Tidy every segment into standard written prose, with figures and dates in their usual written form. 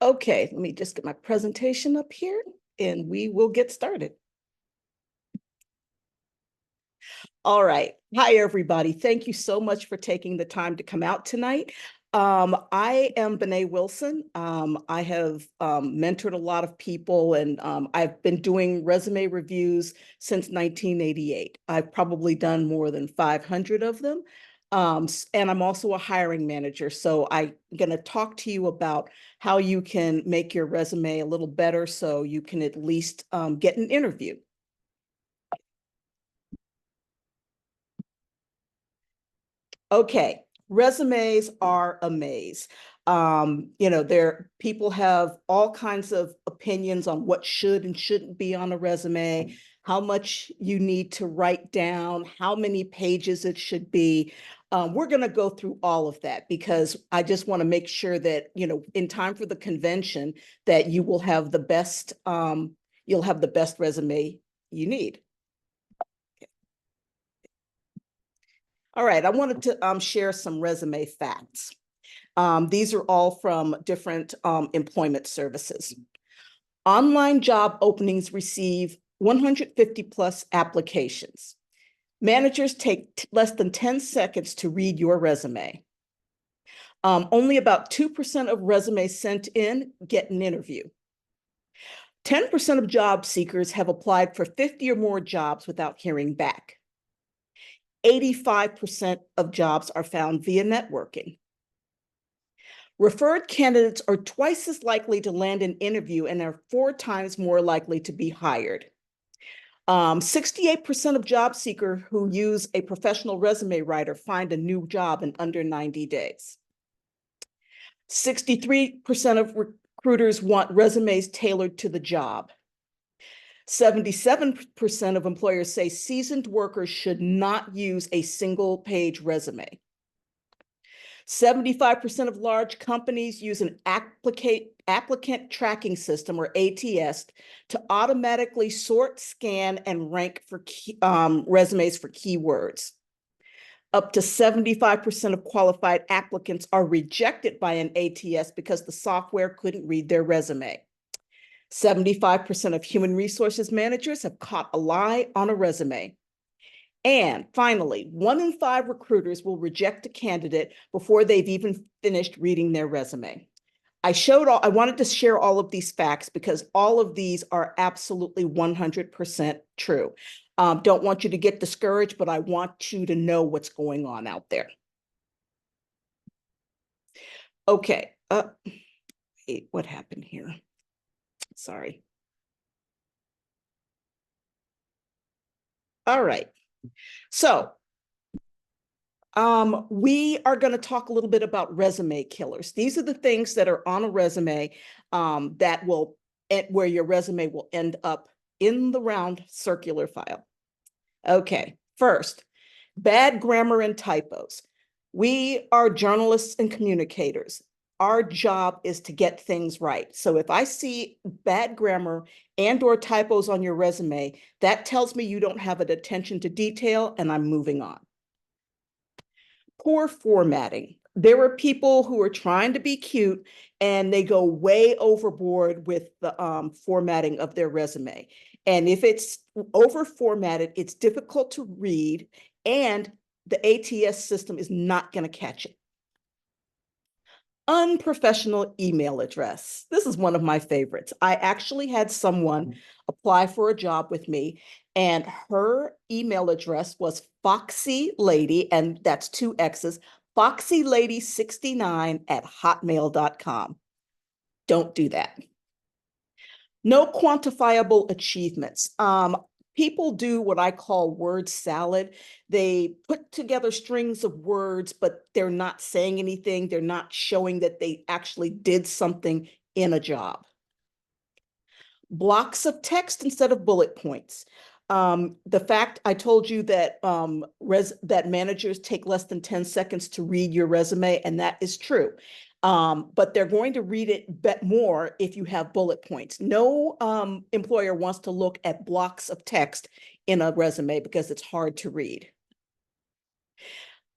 Okay, let me just get my presentation up here and we will get started. All right. Hi, everybody. Thank you so much for taking the time to come out tonight. I am Bené Wilson. I have mentored a lot of people, and I've been doing resume reviews since 1988. I've probably done more than 500 of them. And I'm also a hiring manager. So I'm going to talk to you about how you can make your resume a little better so you can at least get an interview. Okay, resumes are a maze. People have all kinds of opinions on what should and shouldn't be on a resume, how much you need to write down, how many pages it should be. We're going to go through all of that because I just want to make sure that, in time for the convention, that you will have the best, you'll have the best resume you need. All right, I wanted to share some resume facts. These are all from different employment services. Online job openings receive 150 plus applications. Managers take less than 10 seconds to read your resume. Only about 2% of resumes sent in get an interview. 10% of job seekers have applied for 50 or more jobs without hearing back. 85% of jobs are found via networking. Referred candidates are twice as likely to land an interview and are 4 times more likely to be hired. 68% of job seekers who use a professional resume writer find a new job in under 90 days. 63% of recruiters want resumes tailored to the job. 77% of employers say seasoned workers should not use a single-page resume. 75% of large companies use an applicant tracking system, or ATS, to automatically sort, scan, and rank for resumes for keywords. Up to 75% of qualified applicants are rejected by an ATS because the software couldn't read their resume. 75% of human resources managers have caught a lie on a resume. And finally, 1 in 5 recruiters will reject a candidate before they've even finished reading their resume. I wanted to share all of these facts because all of these are absolutely 100% true. Don't want you to get discouraged, but I want you to know what's going on out there. Okay. Wait, what happened here? Sorry. All right. So we are going to talk a little bit about resume killers. These are the things that are on a resume where your resume will end up in the round circular file. Okay, first, bad grammar and typos. We are journalists and communicators. Our job is to get things right. So if I see bad grammar and/or typos on your resume, that tells me you don't have an attention to detail and I'm moving on. Poor formatting. There are people who are trying to be cute and they go way overboard with the formatting of their resume. And if it's over formatted, it's difficult to read and the ATS system is not going to catch it. Unprofessional email address. This is one of my favorites. I actually had someone apply for a job with me, and her email address was Foxy Lady, and that's 2 X's, foxylady69@hotmail.com. Don't do that. No quantifiable achievements. People do what I call word salad. They put together strings of words, but they're not saying anything. They're not showing that they actually did something in a job. Blocks of text instead of bullet points. The fact I told you that that managers take less than 10 seconds to read your resume, and that is true. But they're going to read it more if you have bullet points. No employer wants to look at blocks of text in a resume because it's hard to read.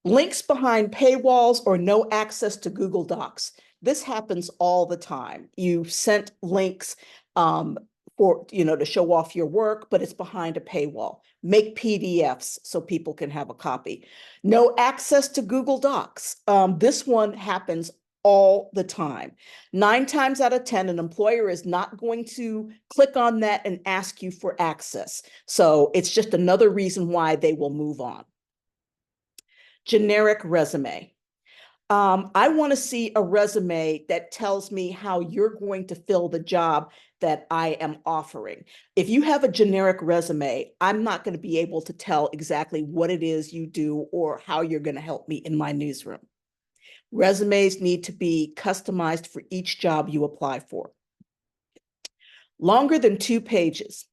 Links behind paywalls or no access to Google Docs. This happens all the time. You've sent links for, to show off your work, but it's behind a paywall. Make PDFs so people can have a copy. No access to Google Docs. This one happens all the time. 9 times out of 10, an employer is not going to click on that and ask you for access. So it's just another reason why they will move on. Generic resume. I want to see a resume that tells me how you're going to fill the job that I am offering. If you have a generic resume, I'm not going to be able to tell exactly what it is you do or how you're going to help me in my newsroom. Resumes need to be customized for each job you apply for. Longer than 2 pages.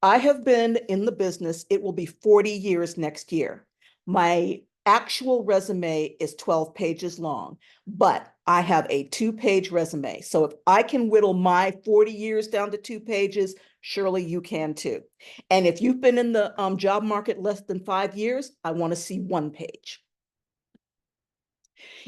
I have been in the business, it will be 40 years next year. My actual resume is 12 pages long, but I have a 2-page resume. So if I can whittle my 40 years down to 2 pages, surely you can too. And if you've been in the job market less than 5 years, I want to see 1 page.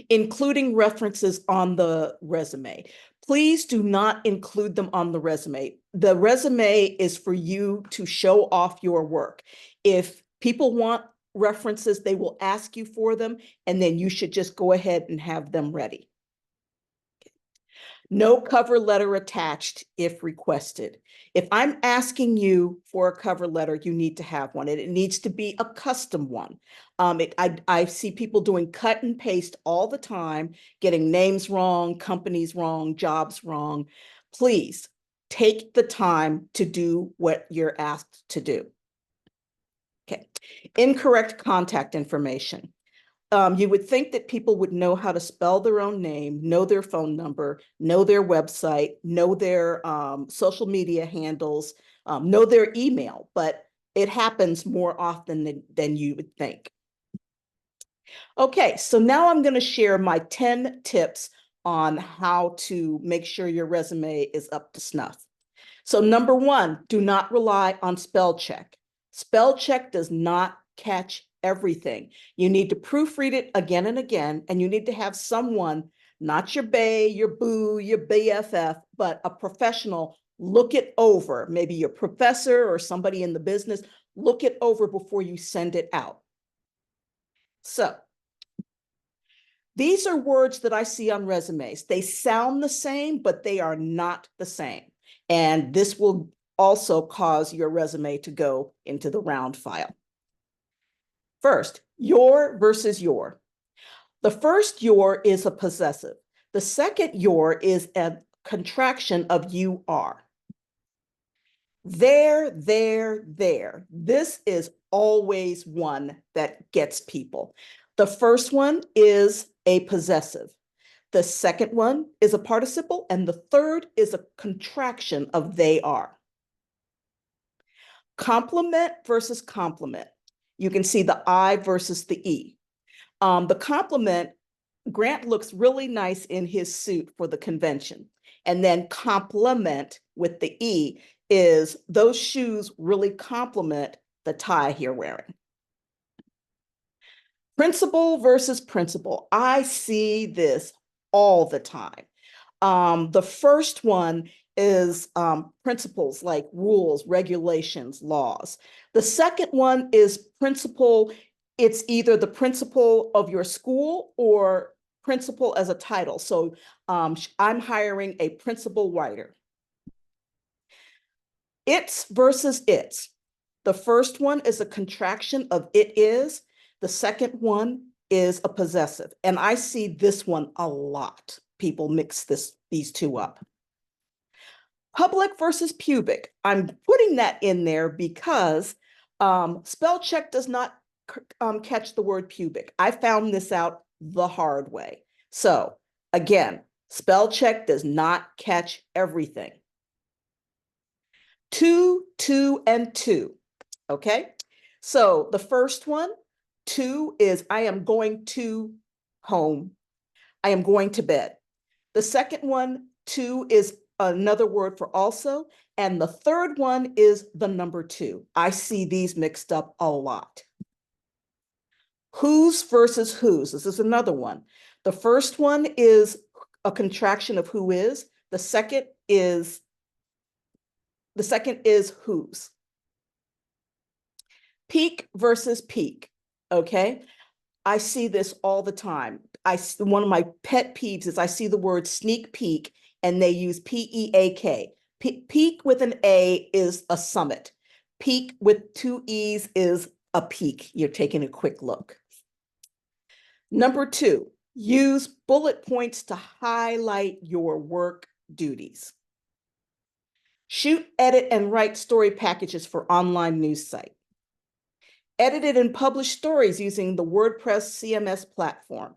Including references on the resume. Please do not include them on the resume. The resume is for you to show off your work. If people want references, they will ask you for them, and then you should just go ahead and have them ready. No cover letter attached if requested. If I'm asking you for a cover letter, you need to have one, and it needs to be a custom one. I see people doing cut and paste all the time, getting names wrong, companies wrong, jobs wrong. Please take the time to do what you're asked to do. Okay, incorrect contact information. You would think that people would know how to spell their own name, know their phone number, know their website, know their social media handles, know their email, but it happens more often than you would think. Okay, so now I'm going to share my 10 tips on how to make sure your resume is up to snuff. So number 1, do not rely on spell check. Spell check does not catch everything. You need to proofread it again and again, and you need to have someone, not your bae, your boo, your BFF, but a professional look it over. Maybe your professor or somebody in the business, look it over before you send it out. So these are words that I see on resumes. They sound the same, but they are not the same. And this will also cause your resume to go into the round file. First, your versus your. The first your is a possessive. The second your is a contraction of you are. There. This is always one that gets people. The first one is a possessive. The second one is a participle, and the third is a contraction of they are. Complement versus complement. You can see the I versus the E. The complement, Grant looks really nice in his suit for the convention. And then complement with the E is those shoes really complement the tie you're wearing. Principal versus principal. I see this all the time. The first one is principles like rules, regulations, laws. The second one is principal. It's either the principal of your school or principal as a title. So I'm hiring a principal writer. It's versus its. The first one is a contraction of it is. The second one is a possessive. And I see this one a lot. People mix these two up. Public versus pubic. I'm putting that in there because spell check does not catch the word pubic. I found this out the hard way. So again, spell check does not catch everything. To, and to. Okay. So the first one, to, is I am going to home. I am going to bed. The second one, to, is another word for also. And the third one is the number 2. I see these mixed up a lot. Whose versus whose. This is another one. The first one is a contraction of who is. The second is whose. Peak versus peak, okay? I see this all the time. One of my pet peeves is I see the word sneak peek and they use P-E-A-K. Peak with an A is a summit. Peak with two E's is a peak. You're taking a quick look. Number 2, use bullet points to highlight your work duties. Shoot, edit, and write story packages for online news site. Edited and published stories using the WordPress CMS platform.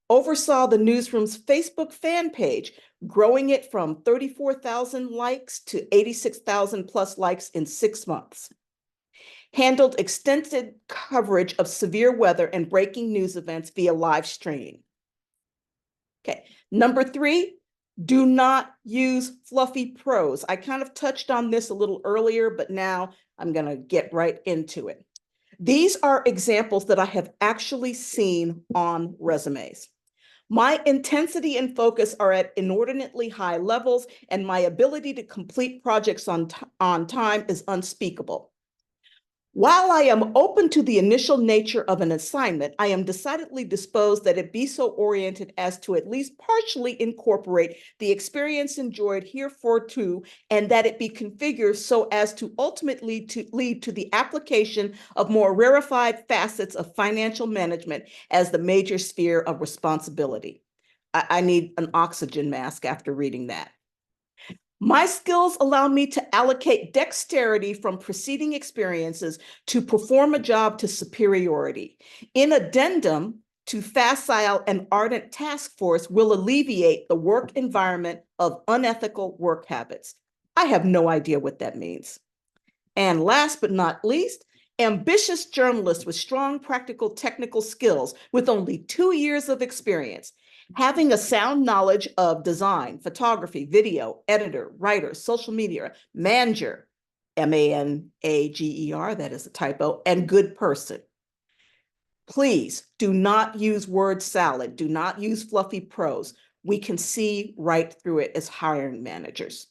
Oversaw the newsroom's Facebook fan page, growing it from 34,000 likes to 86,000 plus likes in 6 months. Handled extensive coverage of severe weather and breaking news events via live streaming. Okay, number 3, do not use fluffy prose. I kind of touched on this a little earlier, but now I'm going to get right into it. These are examples that I have actually seen on resumes. My intensity and focus are at inordinately high levels, and my ability to complete projects on time is unspeakable. While I am open to the initial nature of an assignment, I am decidedly disposed that it be so oriented as to at least partially incorporate the experience enjoyed heretofore, and that it be configured so as to ultimately lead to the application of more rarefied facets of financial management as the major sphere of responsibility. I need an oxygen mask after reading that. My skills allow me to allocate dexterity from preceding experiences to perform a job to superiority. In addendum to facile and ardent task force will alleviate the work environment of unethical work habits. I have no idea what that means. And last but not least, ambitious journalist with strong practical technical skills with only 2 years of experience. Having a sound knowledge of design, photography, video, editor, writer, social media, manager, M-A-N-A-G-E-R, that is a typo, and good person. Please do not use word salad. Do not use fluffy prose. We can see right through it as hiring managers.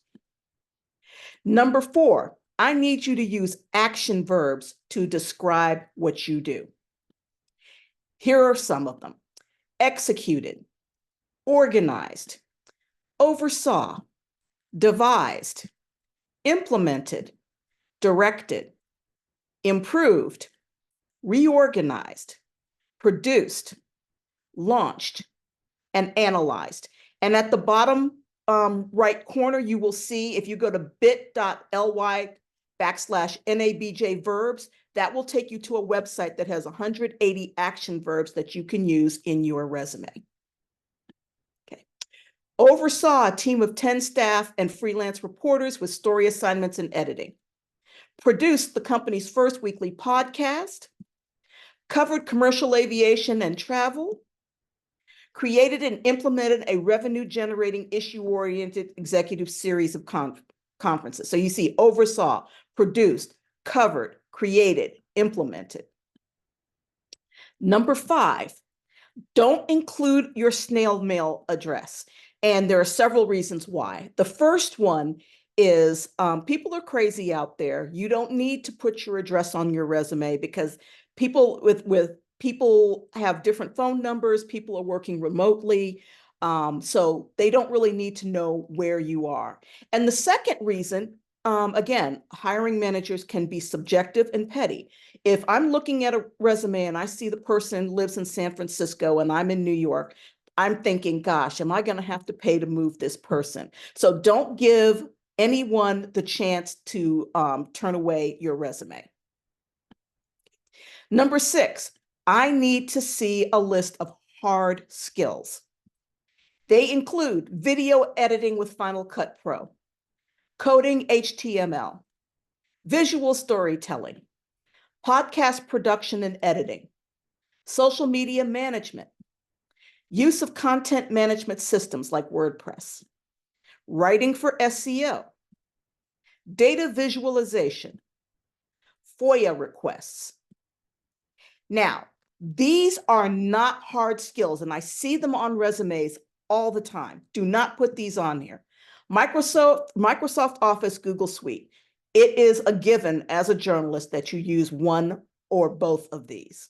Number 4, I need you to use action verbs to describe what you do. Here are some of them. Executed, organized, oversaw, devised, implemented, directed, improved, reorganized, produced, launched, and analyzed. And at the bottom right corner, you will see, if you go to bit.ly/NABJ verbs, that will take you to a website that has 180 action verbs that you can use in your resume. Okay. Oversaw a team of 10 staff and freelance reporters with story assignments and editing. Produced the company's first weekly podcast. Covered commercial aviation and travel. Created and implemented a revenue-generating, issue-oriented executive series of conferences. So you see oversaw, produced, covered, created, implemented. Number 5, don't include your snail mail address. And there are several reasons why. The first one is people are crazy out there. You don't need to put your address on your resume because people people have different phone numbers, people are working remotely, so they don't really need to know where you are. And the second reason, again, hiring managers can be subjective and petty. If I'm looking at a resume and I see the person lives in San Francisco and I'm in New York, I'm thinking, gosh, am I going to have to pay to move this person? So don't give anyone the chance to turn away your resume. Number 6, I need to see a list of hard skills. They include video editing with Final Cut Pro, coding HTML, visual storytelling, podcast production and editing, social media management, use of content management systems like WordPress, writing for SEO, data visualization, FOIA requests. Now, these are not hard skills, and I see them on resumes all the time. Do not put these on here. Microsoft Office, Google Suite. It is a given as a journalist that you use one or both of these.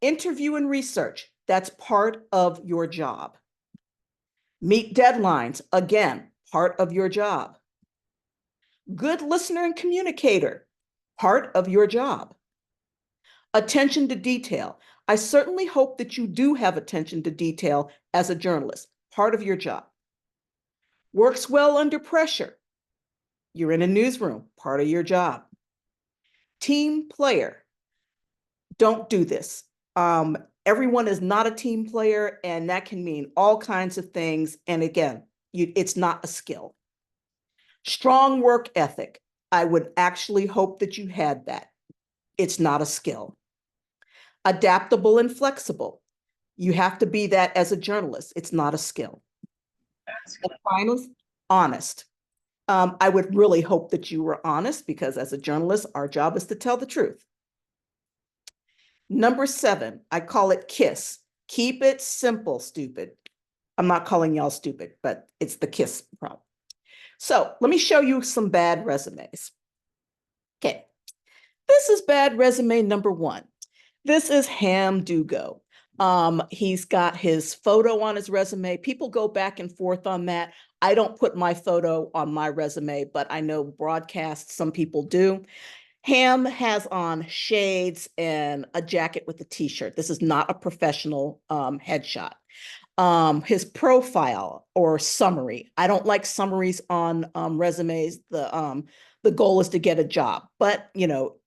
Interview and research. That's part of your job. Meet deadlines. Again, part of your job. Good listener and communicator. Part of your job. Attention to detail. I certainly hope that you do have attention to detail as a journalist, part of your job. Works well under pressure. You're in a newsroom, part of your job. Team player. Don't do this. Everyone is not a team player, and that can mean all kinds of things. And again, it's not a skill. Strong work ethic. I would actually hope that you had that. It's not a skill. Adaptable and flexible. You have to be that as a journalist. It's not a skill. And finally, honest. I would really hope that you were honest, because as a journalist, our job is to tell the truth. Number 7, I call it KISS. Keep it simple, stupid. I'm not calling y'all stupid, but it's the KISS problem. So let me show you some bad resumes. Okay, this is bad resume number 1. This is Ham Dugo. He's got his photo on his resume. People go back and forth on that. I don't put my photo on my resume, but I know broadcasts, some people do. Ham has on shades and a jacket with a t-shirt. This is not a professional headshot. His profile or summary. I don't like summaries on resumes. The goal is to get a job, but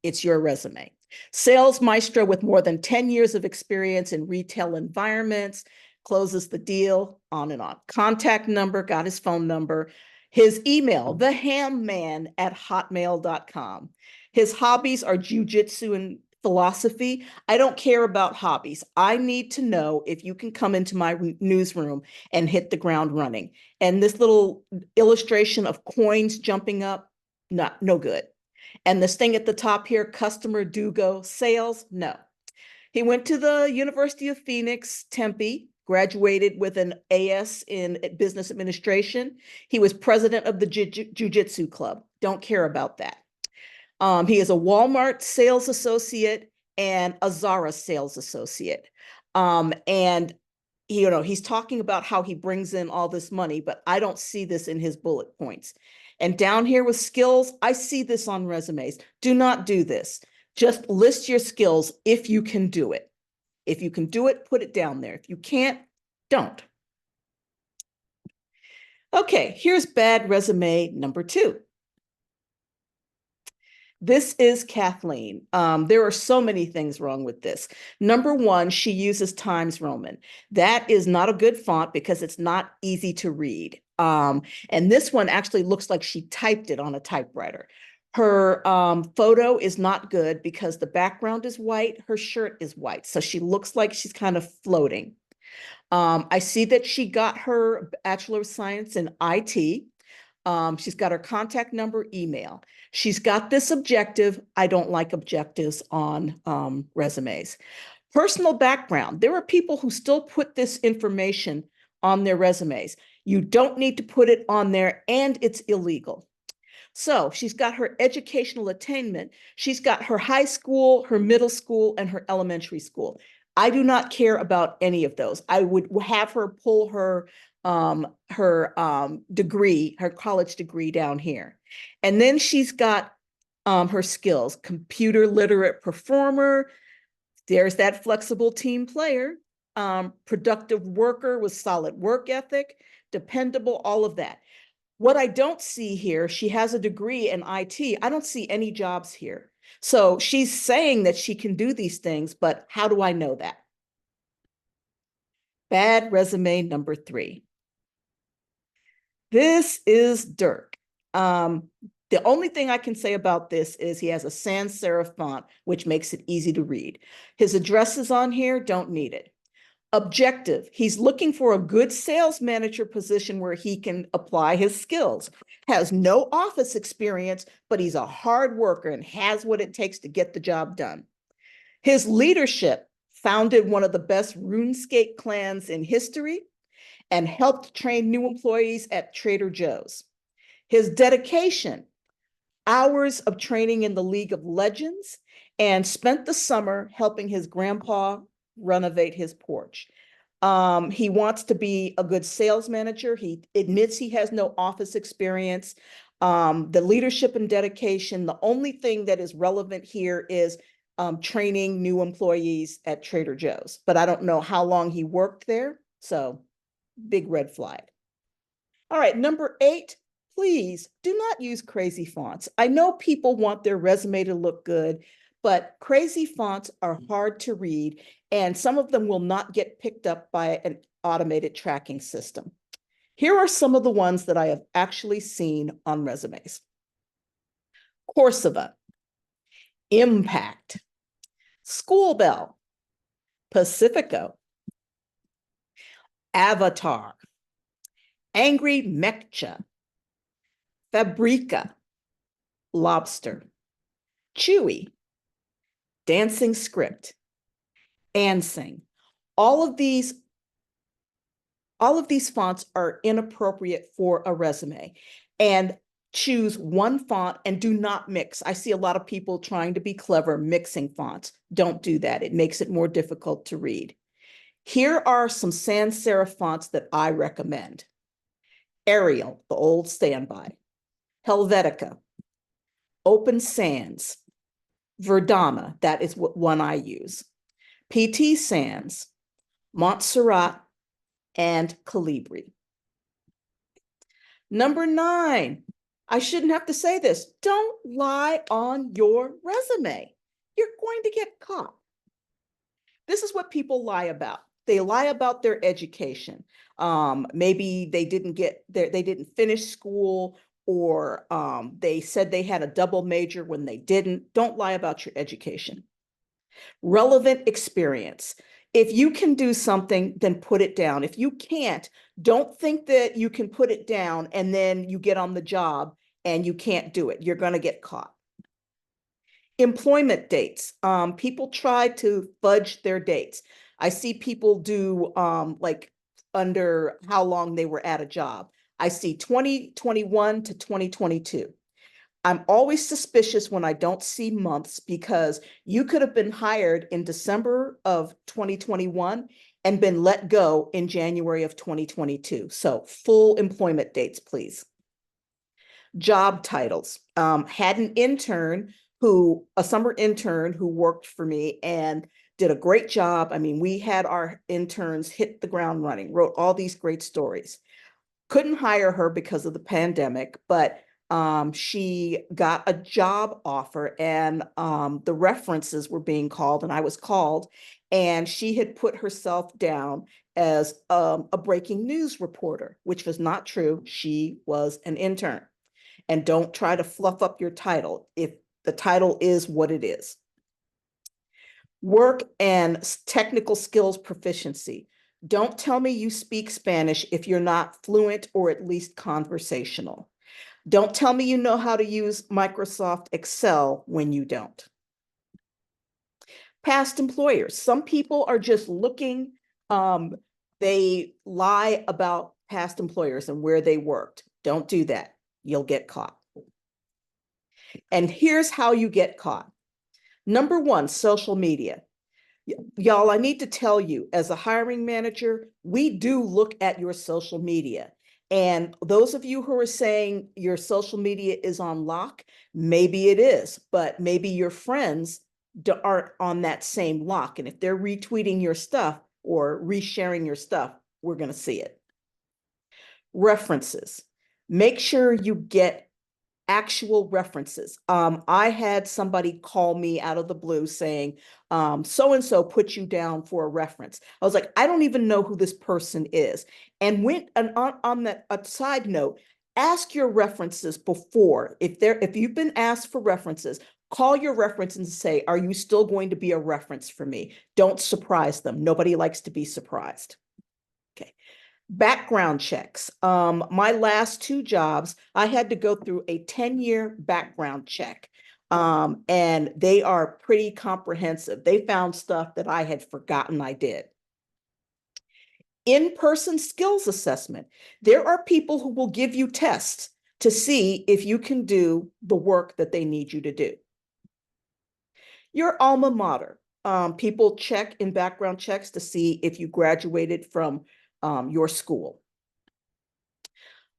it's your resume. Sales maestro with more than 10 years of experience in retail environments, closes the deal, on and on. Contact number, got his phone number. His email, thehamman@hotmail.com. His hobbies are jujitsu and philosophy. I don't care about hobbies. I need to know if you can come into my newsroom and hit the ground running. And this little illustration of coins jumping up, no good. And this thing at the top here, customer Dugo, sales, no. He went to the University of Phoenix, Tempe, graduated with an AS in business administration. He was president of the Jiu-Jitsu club. Don't care about that. He is a Walmart sales associate and a Zara sales associate. And he's talking about how he brings in all this money, but I don't see this in his bullet points. And down here with skills, I see this on resumes. Do not do this. Just list your skills if you can do it. If you can do it, put it down there. If you can't, don't. Okay, here's bad resume number 2. This is Kathleen. There are so many things wrong with this. Number 1, she uses Times Roman. That is not a good font because it's not easy to read. And this one actually looks like she typed it on a typewriter. Her photo is not good because the background is white, her shirt is white. So she looks like she's kind of floating. I see that she got her Bachelor of Science in IT. She's got her contact number, email. She's got this objective. I don't like objectives on resumes. Personal background. There are people who still put this information on their resumes. You don't need to put it on there, and it's illegal. So she's got her educational attainment. She's got her high school, her middle school, and her elementary school. I do not care about any of those. I would have her pull her degree, her college degree down here. And then she's got her skills, computer literate performer. There's that flexible team player, productive worker with solid work ethic, dependable, all of that. What I don't see here, she has a degree in IT. I don't see any jobs here. So she's saying that she can do these things, but how do I know that? Bad resume number 3. This is Dirk. The only thing I can say about this is he has a sans serif font, which makes it easy to read. His address is on here, don't need it. Objective, he's looking for a good sales manager position where he can apply his skills. Has no office experience, but he's a hard worker and has what it takes to get the job done. His leadership, founded one of the best RuneScape clans in history, and helped train new employees at Trader Joe's. His dedication, hours of training in the League of Legends, and spent the summer helping his grandpa renovate his porch. He wants to be a good sales manager. He admits he has no office experience. The leadership and dedication, the only thing that is relevant here is training new employees at Trader Joe's, but I don't know how long he worked there. So big red flag. All right, number 8, please do not use crazy fonts. I know people want their resume to look good, but crazy fonts are hard to read, and some of them will not get picked up by an automated tracking system. Here are some of the ones that I have actually seen on resumes. Corsiva, Impact, School Bell, Pacifico, Avatar, Angry Mechcha, Fabrica, Lobster, Chewy, Dancing Script, Ansing. All of these fonts are inappropriate for a resume, and choose one font and do not mix. I see a lot of people trying to be clever mixing fonts. Don't do that. It makes it more difficult to read. Here are some sans serif fonts that I recommend. Arial, the old standby. Helvetica, Open Sans, Verdana, that is what one I use. PT Sans, Montserrat, and Calibri. Number 9, I shouldn't have to say this. Don't lie on your resume. You're going to get caught. This is what people lie about. They lie about their education. Maybe they didn't finish school, or they said they had a double major when they didn't. Don't lie about your education. Relevant experience. If you can do something, then put it down. If you can't, don't think that you can put it down and then you get on the job and you can't do it. You're going to get caught. Employment dates. People try to fudge their dates. I see people do like under how long they were at a job. I see 2021 to 2022. I'm always suspicious when I don't see months, because you could have been hired in December of 2021 and been let go in January of 2022. So full employment dates, please. Job titles. Had an intern a summer intern who worked for me and did a great job. I mean, we had our interns hit the ground running, wrote all these great stories. Couldn't hire her because of the pandemic, but she got a job offer, and the references were being called, and I was called, and she had put herself down as a breaking news reporter, which was not true. She was an intern. And don't try to fluff up your title if the title is what it is. Work and technical skills proficiency. Don't tell me you speak Spanish if you're not fluent or at least conversational. Don't tell me you know how to use Microsoft Excel when you don't. Past employers. Some people are just looking, they lie about past employers and where they worked. Don't do that. You'll get caught. And here's how you get caught. Number 1, social media. Y'all, I need to tell you, as a hiring manager, we do look at your social media. And those of you who are saying your social media is on lock, maybe it is, but maybe your friends aren't on that same lock. And if they're retweeting your stuff or resharing your stuff, we're going to see it. References. Make sure you get actual references. I had somebody call me out of the blue saying, so-and-so put you down for a reference. I was like, I don't even know who this person is. And on that a side note, ask your references before. If you've been asked for references, call your references and say, are you still going to be a reference for me? Don't surprise them. Nobody likes to be surprised. Okay. Background checks. My last 2 jobs, I had to go through a 10-year background check. And they are pretty comprehensive. They found stuff that I had forgotten I did. In-person skills assessment. There are people who will give you tests to see if you can do the work that they need you to do. Your alma mater. People check in background checks to see if you graduated from your school.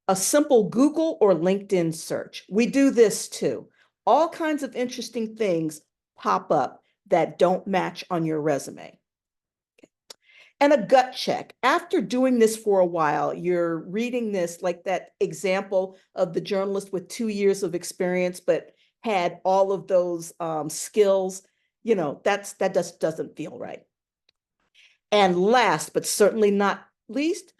A simple Google or LinkedIn search. We do this too. All kinds of interesting things pop up that don't match on your resume. And a gut check. After doing this for a while, you're reading this like that example of the journalist with 2 years of experience, but had all of those skills. You know, that just doesn't feel right. And last, but certainly not least,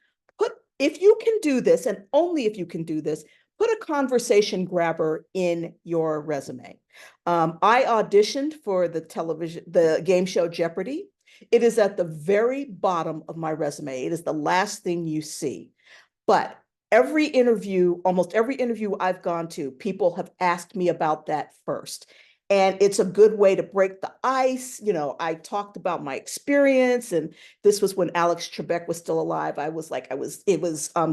if you can do this, and only if you can do this, put a conversation grabber in your resume. I auditioned for the game show Jeopardy! It is at the very bottom of my resume. It is the last thing you see. But almost every interview I've gone to, people have asked me about that first. And it's a good way to break the ice. You know, I talked about my experience, and this was when Alex Trebek was still alive. It was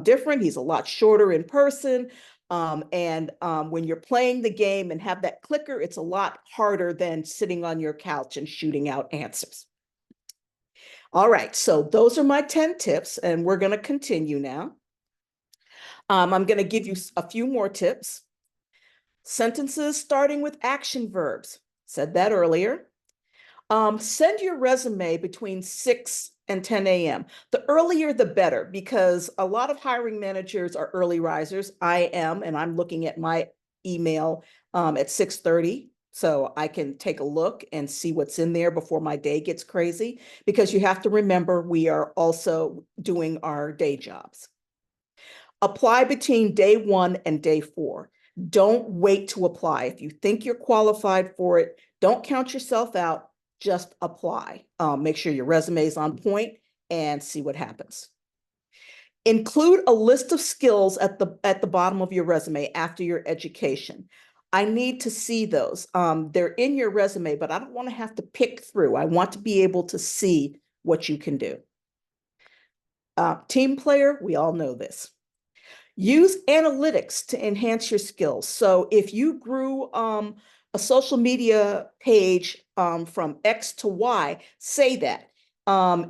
different. He's a lot shorter in person. When you're playing the game and have that clicker, it's a lot harder than sitting on your couch and shooting out answers. All right, so those are my 10 tips, and we're going to continue now. I'm going to give you a few more tips. Sentences starting with action verbs. Said that earlier. Send your resume between 6 and 10 a.m. The earlier, the better, because a lot of hiring managers are early risers. I am, and I'm looking at my email at 6:30. So I can take a look and see what's in there before my day gets crazy, because you have to remember we are also doing our day jobs. Apply between day 1 and day 4. Don't wait to apply. If you think you're qualified for it, don't count yourself out, just apply. Make sure your resume is on point and see what happens. Include a list of skills at the bottom of your resume after your education. I need to see those. They're in your resume, but I don't want to have to pick through. I want to be able to see what you can do. Team player, we all know this. Use analytics to enhance your skills. So if you grew a social media page from X to Y, say that.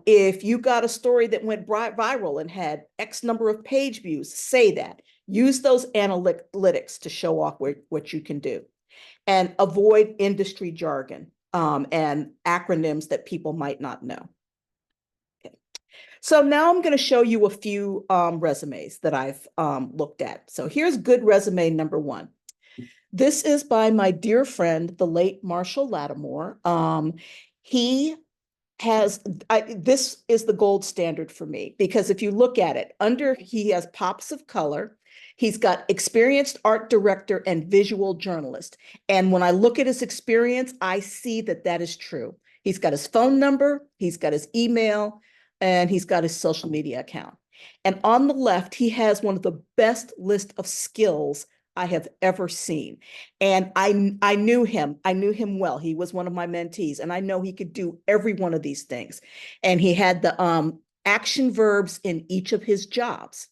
If you got a story that went viral and had X number of page views, say that. Use those analytics to show off what you can do. And avoid industry jargon and acronyms that people might not know. Okay. So now I'm going to show you a few resumes that I've looked at. So here's good resume number 1. This is by my dear friend, the late Marshall Lattimore. This is the gold standard for me, because if you look at it, he has pops of color. He's got experienced art director and visual journalist. And when I look at his experience, I see that that is true. He's got his phone number, he's got his email, and he's got his social media account. And on the left, he has one of the best list of skills I have ever seen. And I knew him. I knew him well. He was one of my mentees, and I know he could do every one of these things. And he had the action verbs in each of his jobs.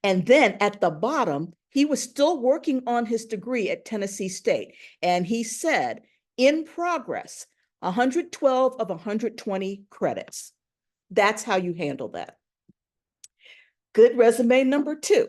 And then at the bottom, he was still working on his degree at Tennessee State. And he said, in progress, 112 of 120 credits. That's how you handle that. Good resume number 2.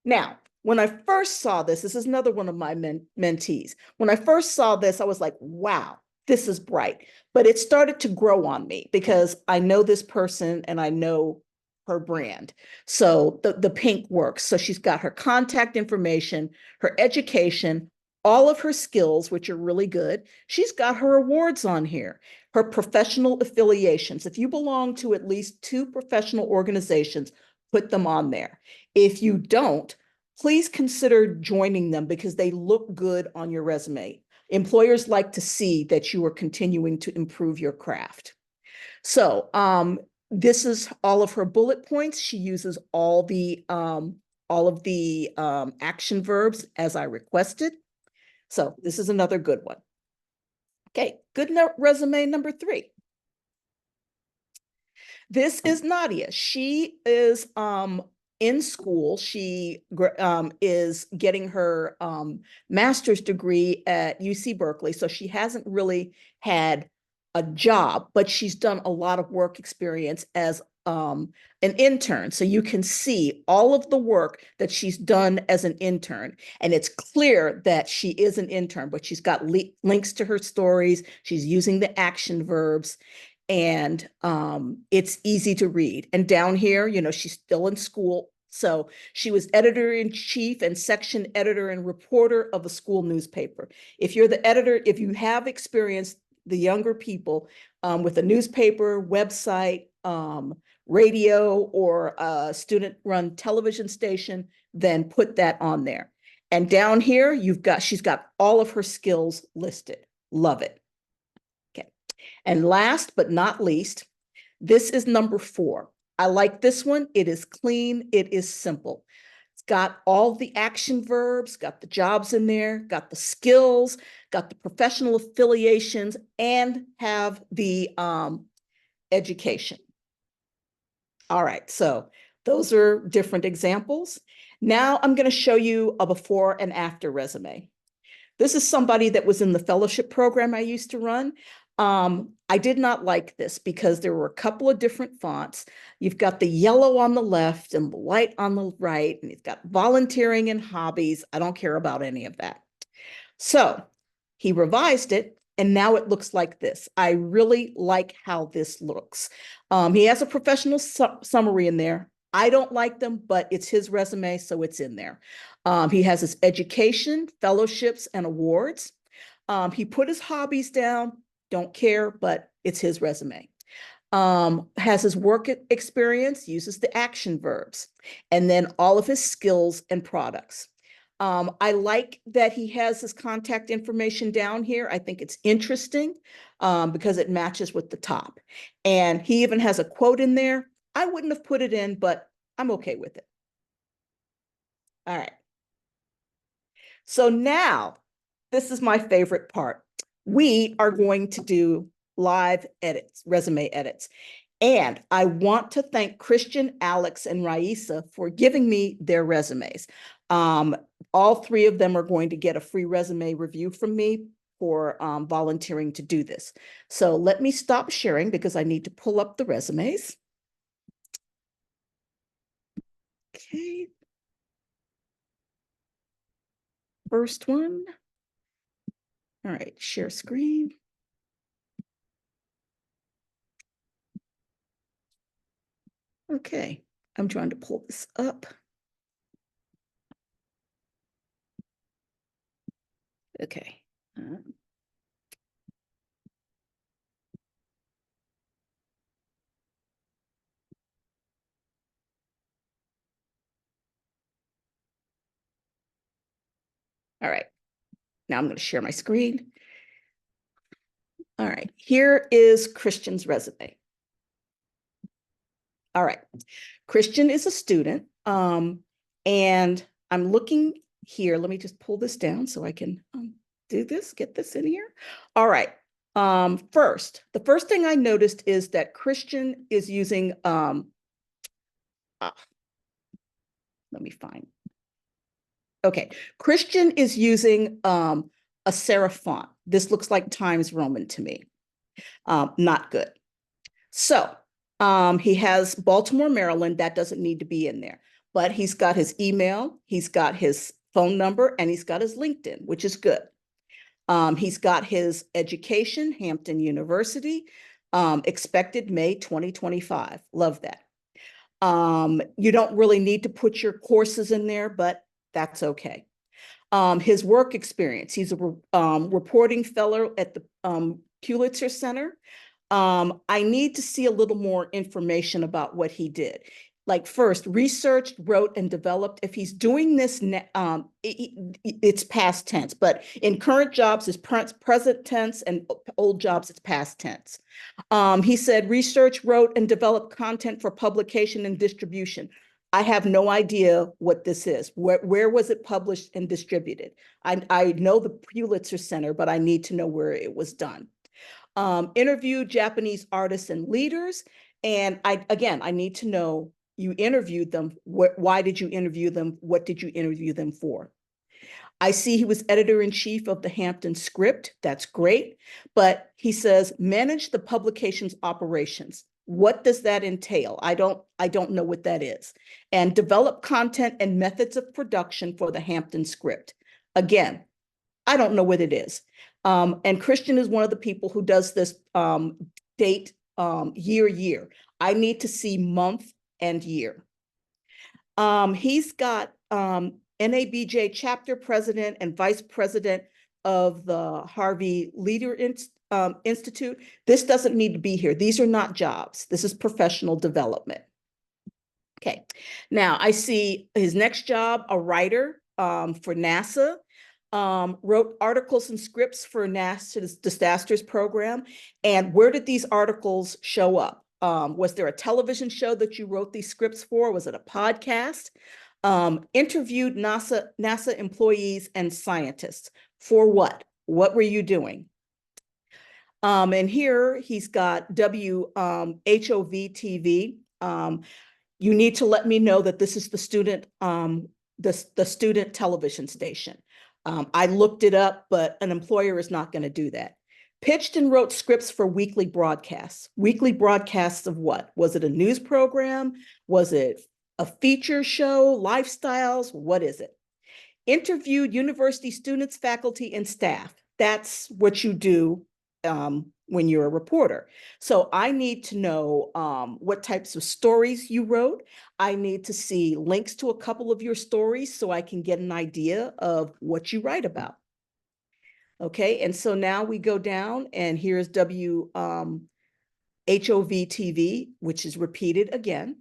Now, when I first saw this is another one of my mentees. When I first saw this, I was like, wow, this is bright. But it started to grow on me because I know this person and I know her brand. So the pink works. So she's got her contact information, her education, all of her skills, which are really good. She's got her awards on here, her professional affiliations. If you belong to at least 2 professional organizations, put them on there. If you don't, please consider joining them because they look good on your resume. Employers like to see that you are continuing to improve your craft. So this is all of her bullet points. She uses all of the action verbs as I requested. So this is another good one. Okay, good resume number 3. This is Nadia. She is in school. She is getting her master's degree at UC Berkeley. So she hasn't really had a job, but she's done a lot of work experience as an intern. So you can see all of the work that she's done as an intern. And it's clear that she is an intern, but she's got links to her stories. She's using the action verbs, and it's easy to read. And down here, you know, she's still in school. So she was editor-in-chief and section editor and reporter of a school newspaper. If you're the editor, if you have experienced the younger people with a newspaper, website, radio, or a student-run television station, then put that on there. And down here, she's got all of her skills listed. Love it. Okay. And last but not least, this is number 4. I like this one. It is clean. It is simple. It's got all the action verbs, got the jobs in there, got the skills, got the professional affiliations, and have the education. All right, so those are different examples. Now I'm going to show you a before and after resume. This is somebody that was in the fellowship program I used to run. I did not like this because there were a couple of different fonts. You've got the yellow on the left and the white on the right, and you've got volunteering and hobbies. I don't care about any of that. So he revised it, and now it looks like this. I really like how this looks. He has a professional summary in there. I don't like them, but it's his resume, so it's in there. He has his education, fellowships, and awards. He put his hobbies down. Don't care, but it's his resume. Has his work experience, uses the action verbs, and then all of his skills and products. I like that he has his contact information down here. I think it's interesting because it matches with the top. And he even has a quote in there. I wouldn't have put it in, but I'm okay with it. All right. So now, this is my favorite part. We are going to do live edits, resume edits. And I want to thank Christian, Alex, and Raisa for giving me their resumes. All 3 of them are going to get a free resume review from me for volunteering to do this. So let me stop sharing because I need to pull up the resumes. Okay. First one. All right, share screen. Okay, I'm trying to pull this up. Okay. All right, now I'm going to share my screen. All right, here is Christian's resume. All right, Christian is a student, and I'm looking here. Let me just pull this down so I can do this, get this in here. All right, the first thing I noticed is that Christian is using, let me find. Okay, Christian is using a serif font. This looks like Times Roman to me. Not good. So he has Baltimore, Maryland. That doesn't need to be in there. But he's got his email, he's got his phone number, and he's got his LinkedIn, which is good. He's got his education, Hampton University, expected May 2025. Love that. You don't really need to put your courses in there, but that's okay. His work experience, he's a reporting fellow at the Pulitzer Center. I need to see a little more information about what he did. Like first, researched, wrote, and developed. If he's doing this, it's past tense, but in current jobs, it's present tense, and old jobs, it's past tense. He said research, wrote, and developed content for publication and distribution. I have no idea what this is. Where was it published and distributed? I know the Pulitzer Center, but I need to know where it was done. Interviewed Japanese artists and leaders, And I need to know, you interviewed them. Why did you interview them? What did you interview them for? I see he was editor-in-chief of the Hampton Script. That's great. But he says, manage the publication's operations. What does that entail? I don't know what that is. And develop content and methods of production for the Hampton Script. Again, I don't know what it is. And Christian is one of the people who does this date year. I need to see month and year. He's got NABJ chapter president and vice president of the Harvey Leader Institute. This doesn't need to be here. These are not jobs. This is professional development. Okay, now I see his next job, a writer for NASA. Wrote articles and scripts for NASA's disasters program. And where did these articles show up? Was there a television show that you wrote these scripts for? Was it a podcast? Interviewed NASA employees and scientists. For what? What were you doing? And here he's got WHOV TV. You need to let me know that this is the student, the student television station. I looked it up, but an employer is not going to do that. Pitched and wrote scripts for weekly broadcasts. Weekly broadcasts of what? Was it a news program? Was it a feature show, lifestyles? What is it? Interviewed university students, faculty, and staff. That's what you do when you're a reporter. So I need to know what types of stories you wrote. I need to see links to a couple of your stories so I can get an idea of what you write about. Okay, and so now we go down, and here's WHOV TV, which is repeated again.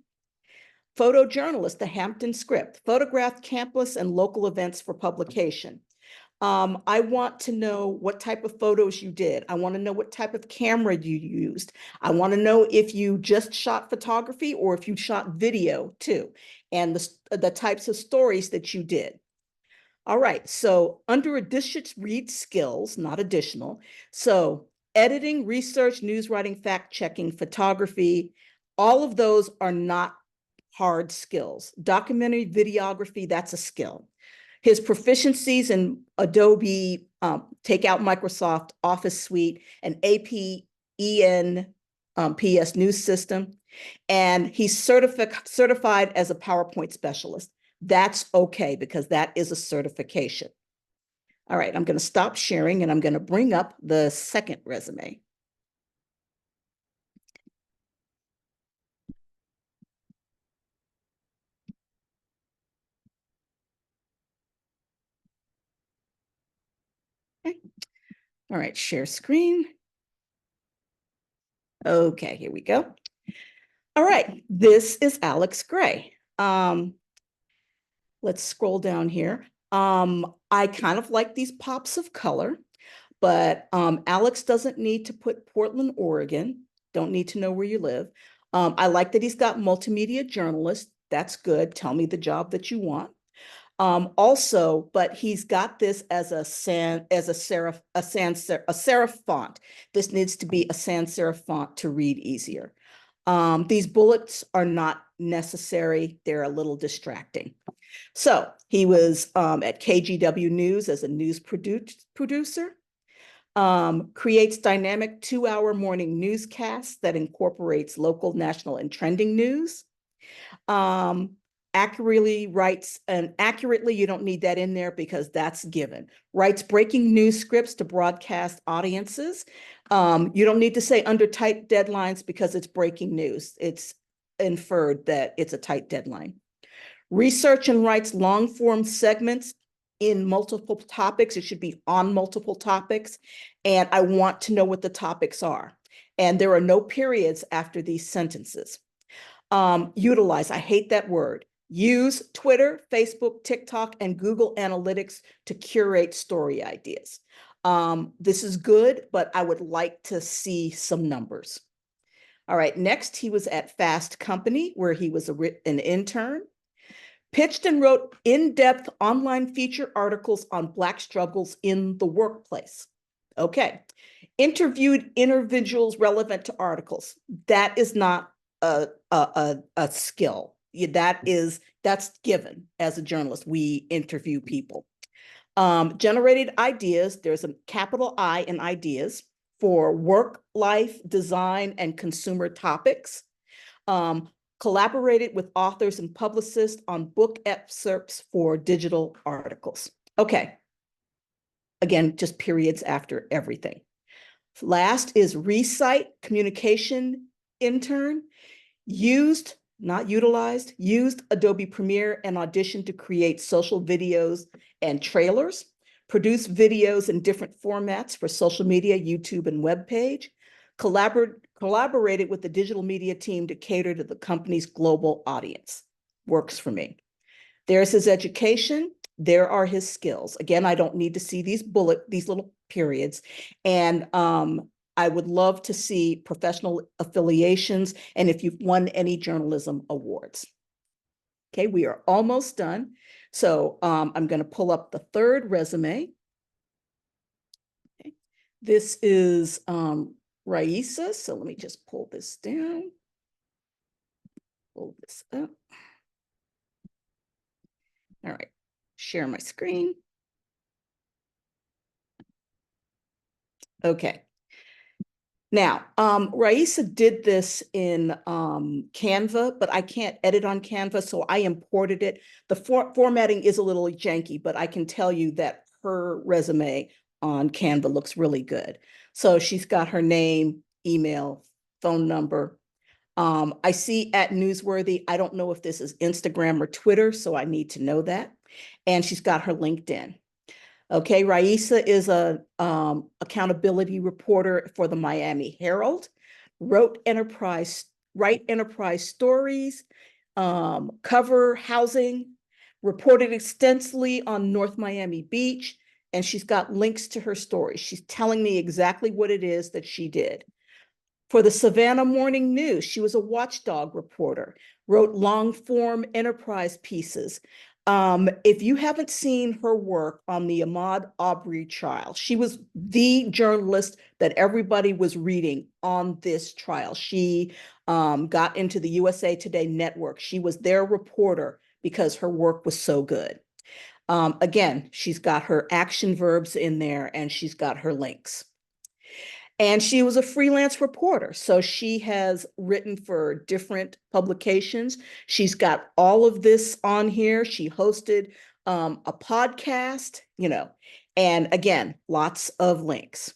Photojournalist, the Hampton Script, photographed campus and local events for publication. I want to know what type of photos you did. I want to know what type of camera you used. I want to know if you just shot photography or if you shot video too, and the types of stories that you did. All right, so under additional read skills, not additional. So editing, research, news writing, fact checking, photography, all of those are not hard skills. Documentary videography, that's a skill. His proficiencies in Adobe, take out Microsoft Office Suite, and APEN PS News System, and he's certified as a PowerPoint specialist. That's okay because that is a certification. All right, I'm going to stop sharing and I'm going to bring up the second resume. Okay. All right, share screen. Okay, here we go. All right, this is Alex Gray. Let's scroll down here. I kind of like these pops of color, but Alex doesn't need to put Portland, Oregon. Don't need to know where you live. I like that he's got multimedia journalist. That's good. Tell me the job that you want. Also, but he's got this as a serif font. This needs to be a sans serif font to read easier. These bullets are not necessary. They're a little distracting. So he was at KGW News as a news producer, creates dynamic 2-hour morning newscasts that incorporates local, national, and trending news. Accurately writes, and accurately, you don't need that in there because that's given. Writes breaking news scripts to broadcast audiences. You don't need to say under tight deadlines because it's breaking news. It's inferred that it's a tight deadline. Research and writes long form segments in multiple topics. It should be on multiple topics. And I want to know what the topics are. And there are no periods after these sentences. Utilize, I hate that word. Use Twitter, Facebook, TikTok, and Google Analytics to curate story ideas. This is good, but I would like to see some numbers. All right, next he was at Fast Company, where he was an intern. Pitched and wrote in-depth online feature articles on Black struggles in the workplace. Okay. Interviewed individuals relevant to articles. That is not a skill. That's given as a journalist. We interview people. Generated ideas, there's a capital I in ideas for work, life, design, and consumer topics. Collaborated with authors and publicists on book excerpts for digital articles. Okay. Again, just periods after everything. Last is recite communication intern, used, not utilized, used Adobe Premiere and Audition to create social videos and trailers, produce videos in different formats for social media, YouTube, and web page, collaborated with the digital media team to cater to the company's global audience. Works for me. There's his education. There are his skills. Again, I don't need to see these little periods. And I would love to see professional affiliations and if you've won any journalism awards. Okay, we are almost done. So I'm going to pull up the third resume. Okay. This is Raisa. So let me just pull this down. Pull this up. All right, share my screen. Okay. Now, Raisa did this in Canva, but I can't edit on Canva, so I imported it. The formatting is a little janky, but I can tell you that her resume on Canva looks really good. So she's got her name, email, phone number. I see at Newsworthy. I don't know if this is Instagram or Twitter, so I need to know that. And she's got her LinkedIn. Okay, Raisa is a accountability reporter for the Miami Herald, write enterprise stories, cover housing, reported extensively on North Miami Beach, and she's got links to her stories. She's telling me exactly what it is that she did. For the Savannah Morning News, she was a watchdog reporter, wrote long-form enterprise pieces. If you haven't seen her work on the Ahmaud Arbery trial, she was the journalist that everybody was reading on this trial. She got into the USA Today network. She was their reporter because her work was so good. Again, she's got her action verbs in there and she's got her links. And she was a freelance reporter. So she has written for different publications. She's got all of this on here. She hosted a podcast, and again, lots of links.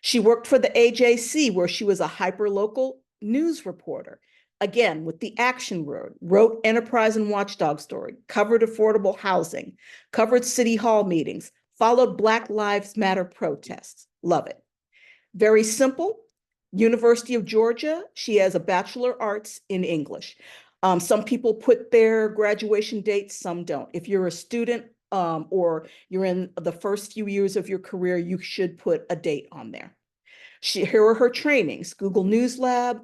She worked for the AJC where she was a hyperlocal news reporter. Again, with the action word, wrote enterprise and watchdog story, covered affordable housing, covered city hall meetings, followed Black Lives Matter protests. Love it. Very simple. University of Georgia, she has a Bachelor of Arts in English. Some people put their graduation dates, some don't. If you're a student or you're in the first few years of your career, you should put a date on there. Here are her trainings: Google News Lab,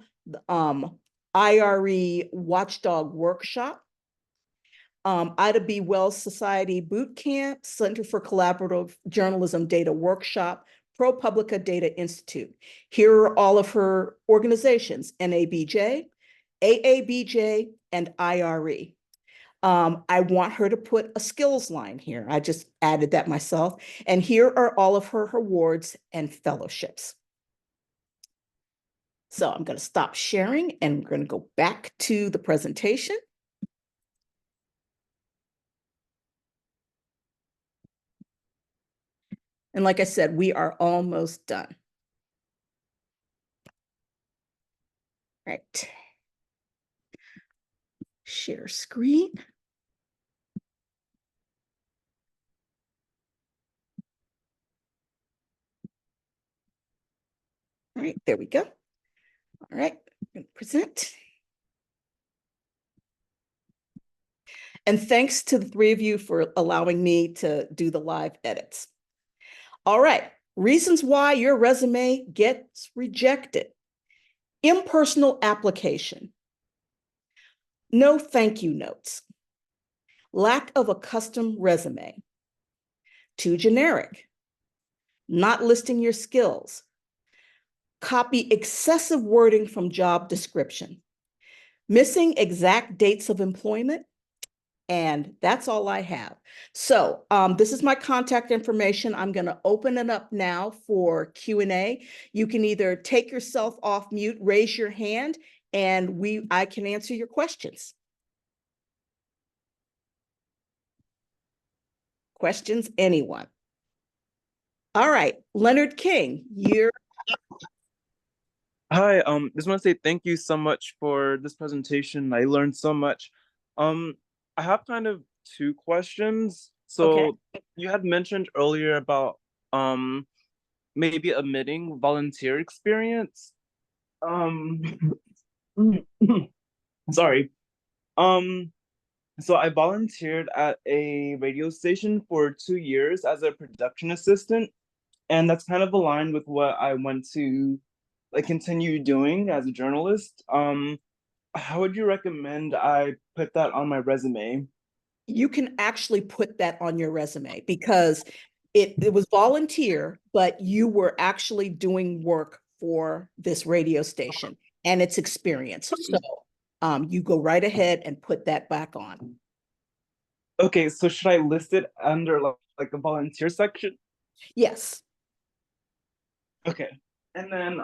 IRE Watchdog Workshop, Ida B. Wells Society Boot Camp, Center for Collaborative Journalism Data Workshop, ProPublica Data Institute. Here are all of her organizations: NABJ, AABJ, and IRE. I want her to put a skills line here. I just added that myself. And here are all of her awards and fellowships. So I'm going to stop sharing and we're going to go back to the presentation. And like I said, we are almost done. Right. Share screen. All right, there we go. All right, I'm going to present. And thanks to the three of you for allowing me to do the live edits. All right, reasons why your resume gets rejected. Impersonal application. No thank you notes. Lack of a custom resume. Too generic. Not listing your skills. Copy excessive wording from job description. Missing exact dates of employment. And that's all I have. So this is my contact information. I'm going to open it up now for Q&A. You can either take yourself off mute, raise your hand, and I can answer your questions. Questions, anyone? All right, Leonard King, you're Hi, just want to say thank you so much for this presentation. I learned so much. Um, I have kind of two questions. okay. So you had mentioned earlier about um maybe omitting volunteer experience. Um, sorry. Um, so I volunteered at a radio station for 2 years as a production assistant, and that's kind of aligned with what I want to like continue doing as a journalist. How would you recommend I put that on my resume? You can actually put that on your resume because it was volunteer, but you were actually doing work for this radio station and its experience. So you go right ahead and put that back on. Okay, so should I list it under like the volunteer section? Yes. Okay. And then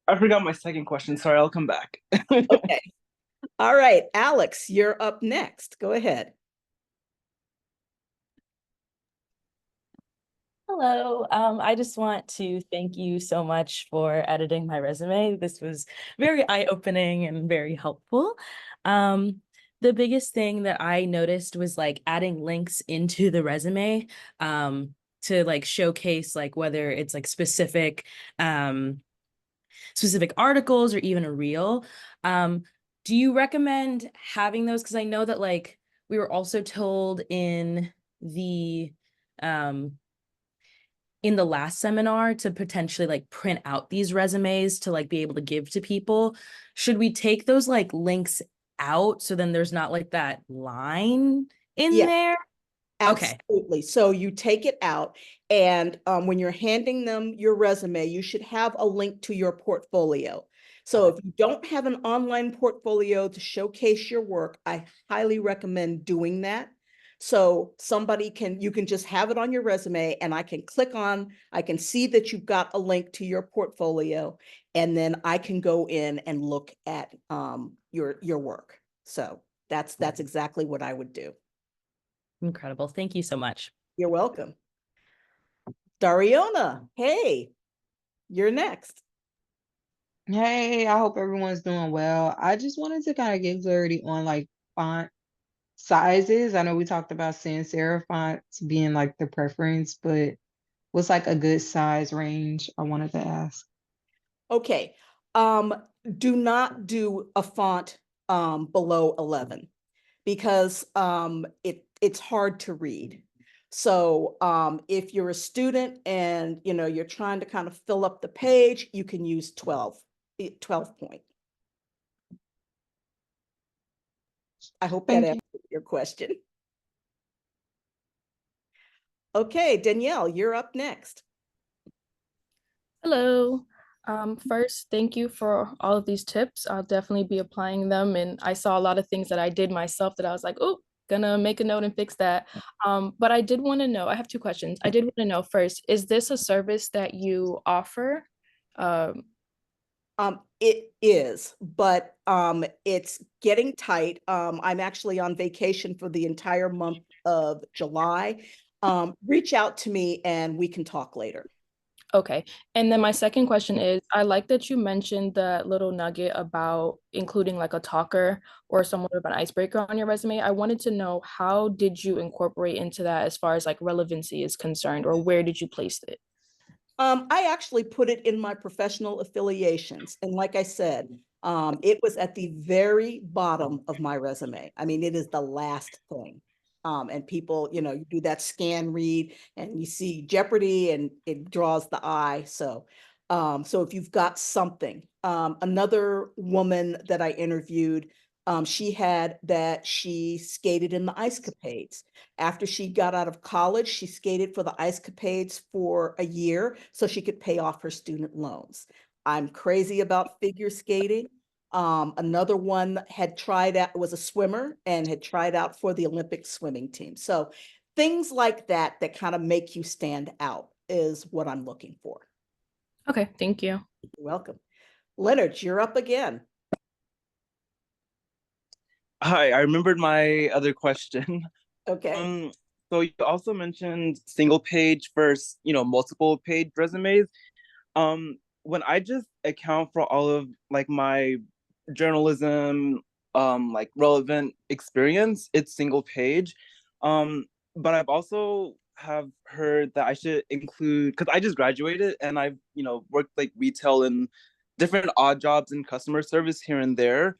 I forgot my second question. Sorry, I'll come back. Okay. All right, Alex, you're up next. Go ahead. Hello. I just want to thank you so much for editing my resume. This was very eye-opening and very helpful. The biggest thing that I noticed was like adding links into the resume to like showcase like whether it's like specific articles or even a reel. Do you recommend having those? Because I know that like we were also told um in the last seminar to potentially like print out these resumes to like be able to give to people. Should we take those like links out so then there's not like that line in Yeah. there? Okay. Absolutely. So you take it out, and when you're handing them your resume, you should have a link to your portfolio. So Okay. if you don't have an online portfolio to showcase your work, I highly recommend doing that. So you can just have it on your resume, and I can see that you've got a link to your portfolio, and then I can go in and look at your work. So that's exactly what I would do. Incredible. Thank you so much. You're welcome. Dariona, hey, you're next. Hey, I hope everyone's doing well. I just wanted to kind of get clarity on like font sizes. I know we talked about sans serif fonts being like the preference, but what's like a good size range? I wanted to ask. Okay. Um, do not do a font below 11 because it's hard to read. So if you're a student and you're trying to kind of fill up the page, you can use 12 point. I hope that Thank you. answers your question. Okay, Danielle, you're up next. Hello. First, thank you for all of these tips. I'll definitely be applying them. And I saw a lot of things that I did myself that I was like, oh, gonna make a note and fix that. But I did want to know, I have two questions. I did want to know first, is this a service that you offer? Um, It is, but it's getting tight. I'm actually on vacation for the entire month of July. Reach out to me and we can talk later. Okay. And then my second question is, I like that you mentioned that little nugget about including like a talker or somewhat of an icebreaker on your resume. I wanted to know, how did you incorporate into that as far as like relevancy is concerned, or where did you place it? I actually put it in my professional affiliations. And like I said, it was at the very bottom of my resume. I mean, it is the last thing. And people, you do that scan read and you see Jeopardy and it draws the eye. So if you've got something, another woman that I interviewed, she skated in the ice capades. After she got out of college, she skated for the ice capades for a year so she could pay off her student loans. I'm crazy about figure skating. Another one had tried out, was a swimmer and had tried out for the Olympic swimming team. So things like that that kind of make you stand out is what I'm looking for. Okay, thank you. You're welcome. Leonard, you're up again. Hi, I remembered my other question. Okay. So you also mentioned single page versus, multiple page resumes. When I just account for all of like my journalism, like relevant experience, it's single page. But I've also have heard that I should include, because I just graduated and I've, worked like retail and different odd jobs in customer service here and there.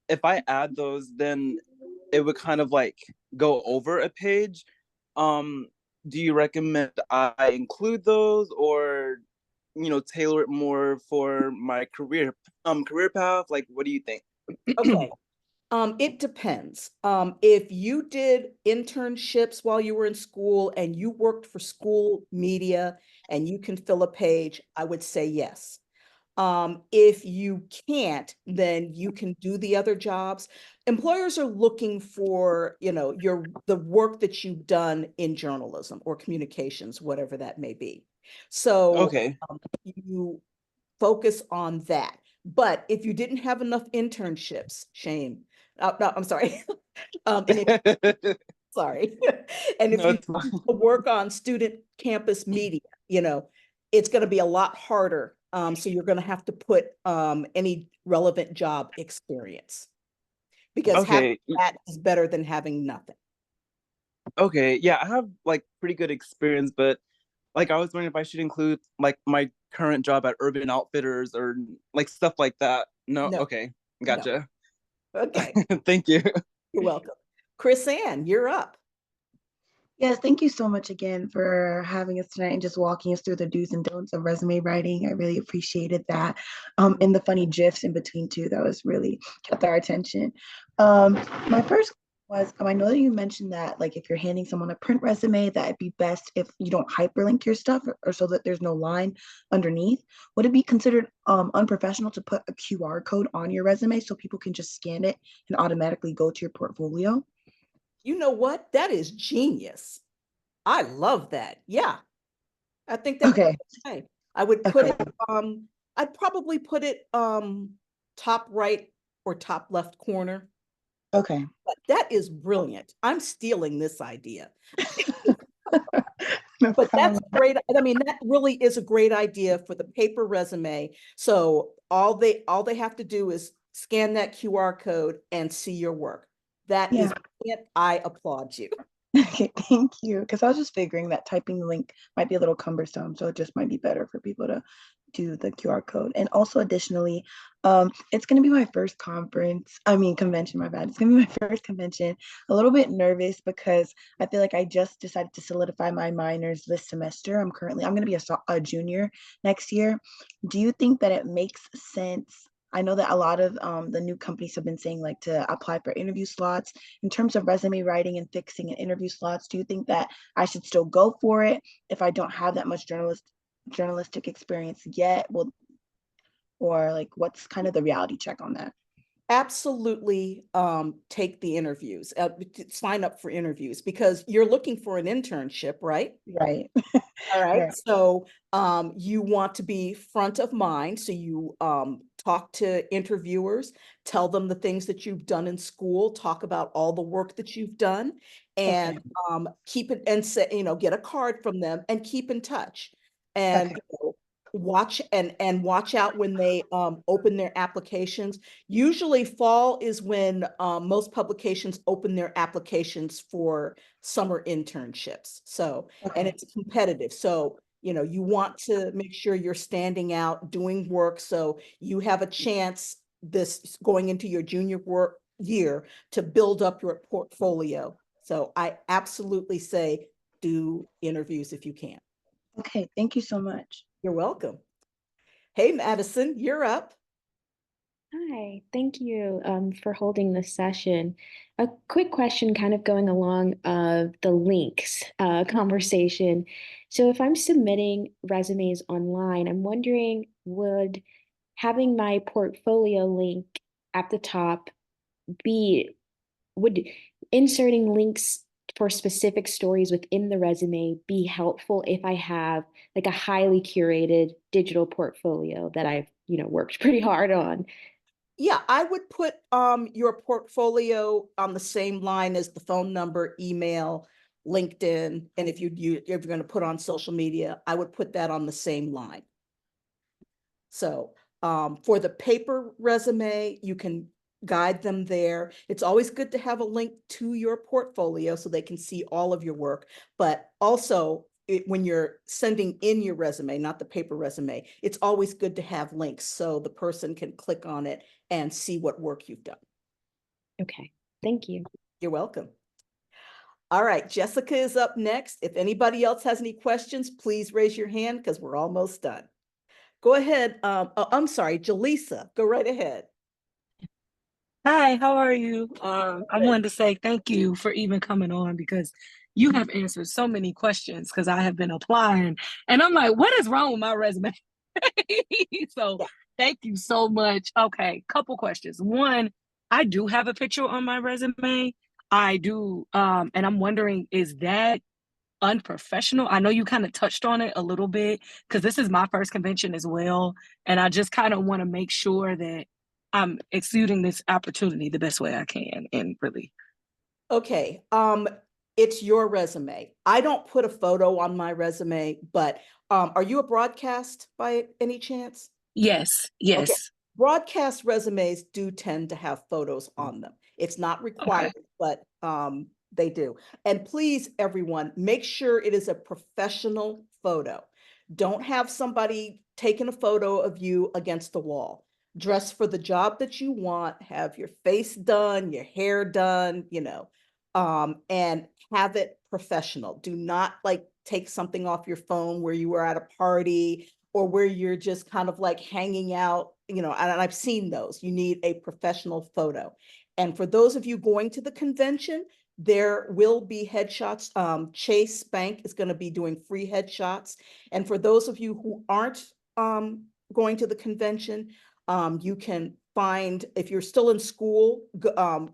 If I add those, then it would kind of like go over a page. Um, do you recommend I include those, or tailor it more for my career path? Like, what do you think? Okay. It depends. If you did internships while you were in school and you worked for school media and you can fill a page, I would say yes. If you can't, then you can do the other jobs. Employers are looking for, the work that you've done in journalism or communications, whatever that may be. So Okay. you focus on that. But if you didn't have enough internships, shame. No, I'm sorry. And if, sorry. And if No, you it's fine. work on student campus media, it's going to be a lot harder. So you're going to have to put any relevant job experience, because having Okay. that is better than having nothing. Okay. Yeah, I have like pretty good experience, but like I was wondering if I should include like my current job at Urban Outfitters or like stuff like that. No, No, okay. no. Gotcha. Okay. Thank you. You're welcome. Chris Ann, you're up. Yes, thank you so much again for having us tonight and just walking us through the do's and don'ts of resume writing. I really appreciated that. And the funny GIFs in between too, that was really kept our attention. My first was, I know that you mentioned that like if you're handing someone a print resume, that it'd be best if you don't hyperlink your stuff or so that there's no line underneath. Would it be considered unprofessional to put a QR code on your resume so people can just scan it and automatically go to your portfolio? You know what? That is genius. I love that. Yeah. I think that would Okay, be okay. I would put okay, it, I'd probably put it top right or top left corner. okay. But that is brilliant. I'm stealing this idea. No But that's problem. great. I mean, that really is a great idea for the paper resume. So all they have to do is scan that QR code and see your work. That is Yeah. it. I applaud you. Okay, thank you. Because I was just figuring that typing the link might be a little cumbersome, so it just might be better for people to do the QR code. And also, additionally, it's going to be my first convention. My bad. It's going to be my first convention. A little bit nervous because I feel like I just decided to solidify my minors this semester. I'm going to be a junior next year. Do you think that it makes sense? I know that a lot of the new companies have been saying like to apply for interview slots. In terms of resume writing and fixing and interview slots, do you think that I should still go for it if I don't have that much journalistic experience yet? Well, or like what's kind of the reality check on that? Absolutely take the interviews, sign up for interviews, because you're looking for an internship, right? Right. All right. Right. So you want to be front of mind. So you talk to interviewers, tell them the things that you've done in school, talk about all the work that you've done, and Okay. keep it and say, get a card from them and keep in touch. And Okay. watch out when they open their applications. Usually fall is when most publications open their applications for summer internships. So, and Okay. it's competitive. So, you want to make sure you're standing out, doing work, so you have a chance this going into your junior work year to build up your portfolio. So I absolutely say do interviews if you can. Okay. Thank you so much. You're welcome. Hey, Madison, you're up. Hi, thank you for holding this session. A quick question kind of going along of the links conversation. So if I'm submitting resumes online, I'm wondering, would having my portfolio link at the top be, would inserting links for specific stories within the resume be helpful if I have like a highly curated digital portfolio that I've, worked pretty hard on? Yeah, I would put your portfolio on the same line as the phone number, email, LinkedIn, and if you're going to put on social media, I would put that on the same line. So for the paper resume, you can guide them there. It's always good to have a link to your portfolio so they can see all of your work, but also when you're sending in your resume, not the paper resume, it's always good to have links so the person can click on it and see what work you've done. Okay, thank you. You're welcome. All right, Jessica is up next. If anybody else has any questions, please raise your hand because we're almost done. Go ahead. I'm sorry, Jaleesa, go right ahead. Hi, how are you? I wanted to say thank you for even coming on because you have answered so many questions because I have been applying and I'm like, what is wrong with my resume? So thank you so much. Okay, couple questions. One, I do have a picture on my resume. I do, and I'm wondering, is that unprofessional? I know you kind of touched on it a little bit because this is my first convention as well. And I just kind of want to make sure that I'm exuding this opportunity the best way I can. And really, Okay, it's your resume. I don't put a photo on my resume, but are you a broadcast by any chance? yes, Okay, yes. broadcast resumes do tend to have photos on them. It's not required, but they do. And please, everyone, make sure it is a professional photo. Don't have somebody taking a photo of you against the wall. Dress for the job that you want, have your face done, your hair done, and have it professional. Do not like take something off your phone where you were at a party or where you're just kind of like hanging out, and I've seen those. You need a professional photo. And for those of you going to the convention, there will be headshots. Chase Bank is going to be doing free headshots. And for those of you who aren't going to the convention, you can find, if you're still in school,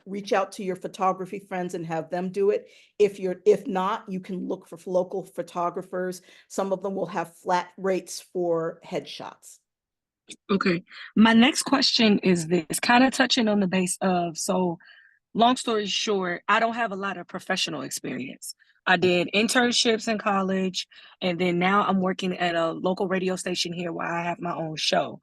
reach out to your photography friends and have them do it. If not, you can look for local photographers. Some of them will have flat rates for headshots. Okay. My next question is this, kind of touching on the base of, so long story short, I don't have a lot of professional experience. I did internships in college, and then now I'm working at a local radio station here where I have my own show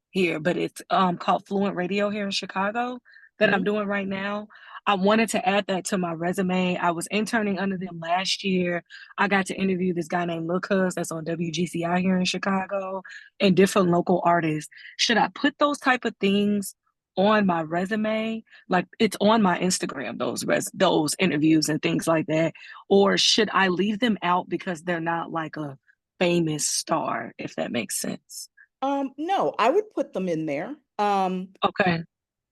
here, but it's called Fluent Radio here in Chicago that I'm doing right now. I wanted to add that to my resume. I was interning under them last year. I got to interview this guy named Lucas that's on WGCI here in Chicago and different local artists. Should I put those type of things on my resume? Like it's on my Instagram, those interviews and things like that, or should I leave them out because they're not like a famous star, if that makes sense? No, I would put them in there. Okay.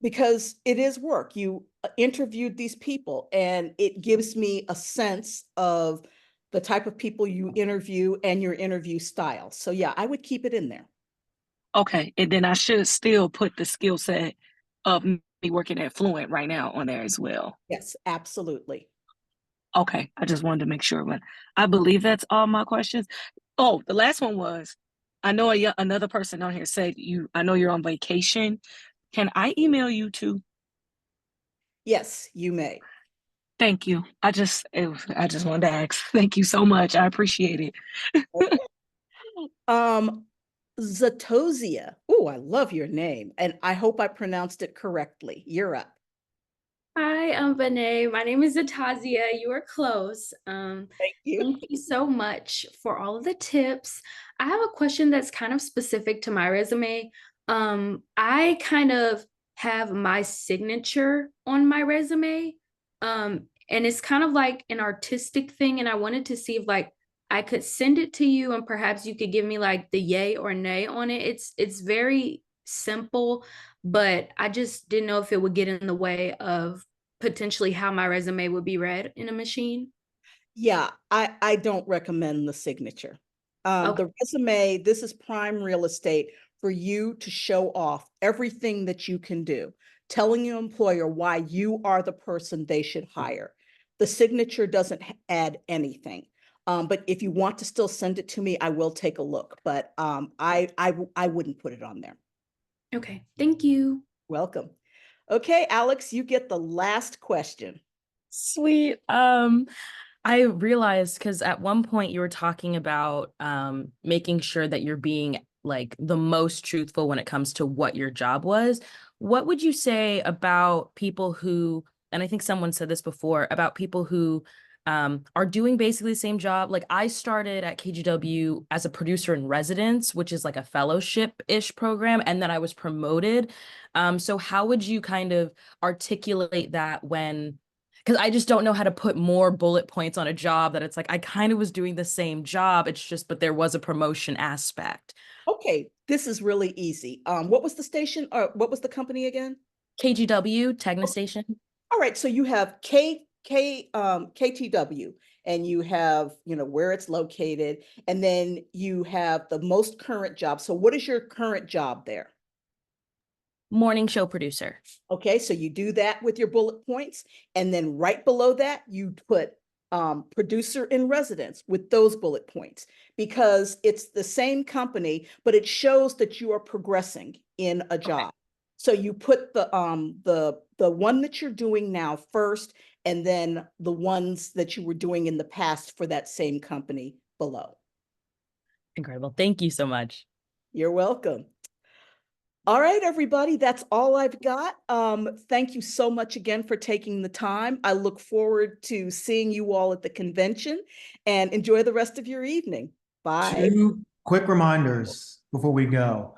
Because it is work. You interviewed these people, and it gives me a sense of the type of people you interview and your interview style. So yeah, I would keep it in there. Okay. And then I should still put the skill set of me working at Fluent right now on there as well. Yes, absolutely. Okay. I just wanted to make sure, but I believe that's all my questions. Oh, the last one was, I know another person on here said I know you're on vacation. Can I email you too? Yes, you may. Thank you. I just wanted to ask. Thank you so much. I appreciate it. Okay. Zatosia. Oh, I love your name, and I hope I pronounced it correctly. You're up. Hi, I'm Vinay. My name is Atazia. You are close. Thank you. Thank you so much for all of the tips. I have a question that's kind of specific to my resume. I kind of have my signature on my resume. And it's kind of like an artistic thing. And I wanted to see if like I could send it to you and perhaps you could give me like the yay or nay on it. It's very simple, but I just didn't know if it would get in the way of potentially how my resume would be read in a machine. Yeah, I don't recommend the signature. Okay. The resume, this is prime real estate for you to show off everything that you can do, telling your employer why you are the person they should hire. The signature doesn't add anything. But if you want to still send it to me, I will take a look. But I wouldn't put it on there. Okay. Thank you. Welcome. Okay, Alex, you get the last question. Sweet. I realized because at one point you were talking about making sure that you're being like the most truthful when it comes to what your job was. What would you say about people who, and I think someone said this before, about people who are doing basically the same job? Like I started at KGW as a producer in residence, which is like a fellowship-ish program, and then I was promoted. So how would you kind of articulate that when, because I just don't know how to put more bullet points on a job that it's like I kind of was doing the same job. It's just, but there was a promotion aspect. Okay, this is really easy. What was the station or what was the company again? KGW, Tegna Station. All right, so you have KTW, and you have, you know, where it's located, and then you have the most current job. So what is your current job there? Morning show producer. Okay, so you do that with your bullet points, and then right below that, you put producer in residence with those bullet points, because it's the same company, but it shows that you are progressing in a job. So you put the one that you're doing now first, and then the ones that you were doing in the past for that same company below. Incredible. Thank you so much. You're welcome. All right, everybody, that's all I've got. Thank you so much again for taking the time. I look forward to seeing you all at the convention, and enjoy the rest of your evening. Bye. 2 quick reminders before we go.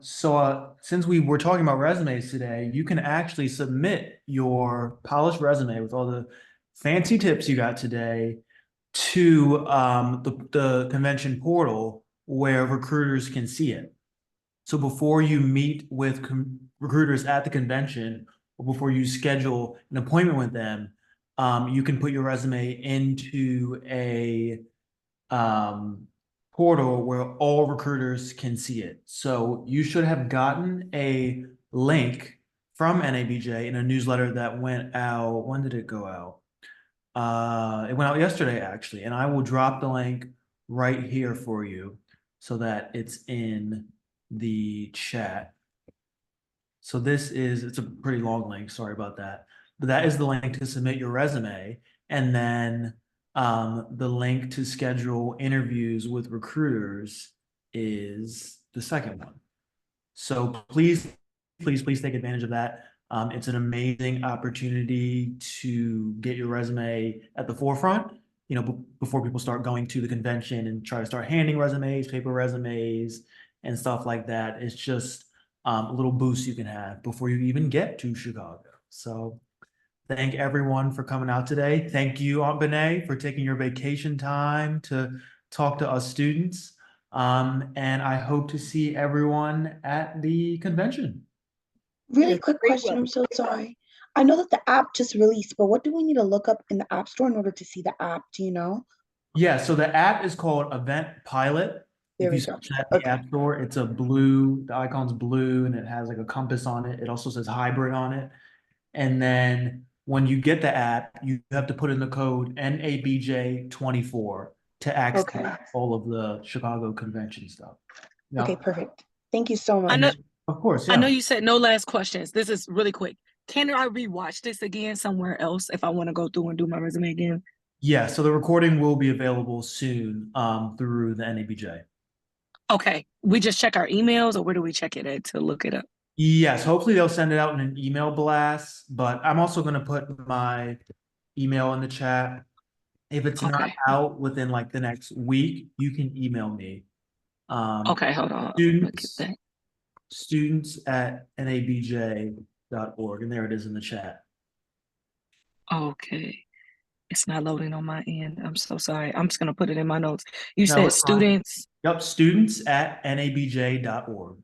Since we were talking about resumes today, you can actually submit your polished resume with all the fancy tips you got today to the convention portal where recruiters can see it. So before you meet with recruiters at the convention, or before you schedule an appointment with them, you can put your resume into a portal where all recruiters can see it. So you should have gotten a link from NABJ in a newsletter that went out. When did it go out? It went out yesterday, actually, and I will drop the link right here for you so that it's in the chat. So it's a pretty long link, sorry about that. But that is the link to submit your resume, and then the link to schedule interviews with recruiters is the second one. So please take advantage of that. It's an amazing opportunity to get your resume at the forefront, you know, before people start going to the convention and try to start handing resumes, paper resumes, and stuff like that. It's just a little boost you can have before you even get to Chicago. So thank everyone for coming out today. Thank you, Aunt Benet, for taking your vacation time to talk to us students. And I hope to see everyone at the convention. Really quick question, I'm so sorry. I know that the app just released, but what do we need to look up in the App Store in order to see the app? Do you know? Yeah, so the app is called Event Pilot. There If we you go. search that in the Okay. App Store, it's a blue, the icon's blue, and it has like a compass on it. It also says hybrid on it. And then when you get the app, you have to put in the code NABJ24 to access all of the Chicago convention stuff. Okay, Yep. perfect. Thank you so much. I know, Of course, I know yeah. you said no last questions. This is really quick. Can I rewatch this again somewhere else if I want to go through and do my resume again? Yeah, so the recording will be available soon through the NABJ. Okay. We just check our emails, or where do we check it at to look it up? Yes, hopefully they'll send it out in an email blast, but I'm also going to put my email in the chat. If it's not Okay. out within like the next week, you can email me. Okay, hold on. Look at that. Students at nabj.org, and there it is in the chat. Okay. It's not loading on my end. I'm so sorry. I'm just going to put it in my notes. You No, said it's fine. students. Yep, students at nabj.org.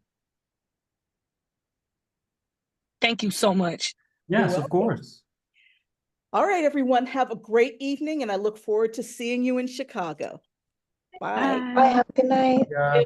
Thank you so much. Yes, of welcome. course. All right, everyone, have a great evening, and I look forward to seeing you in Chicago. Bye. Bye. Have a good night. Yeah.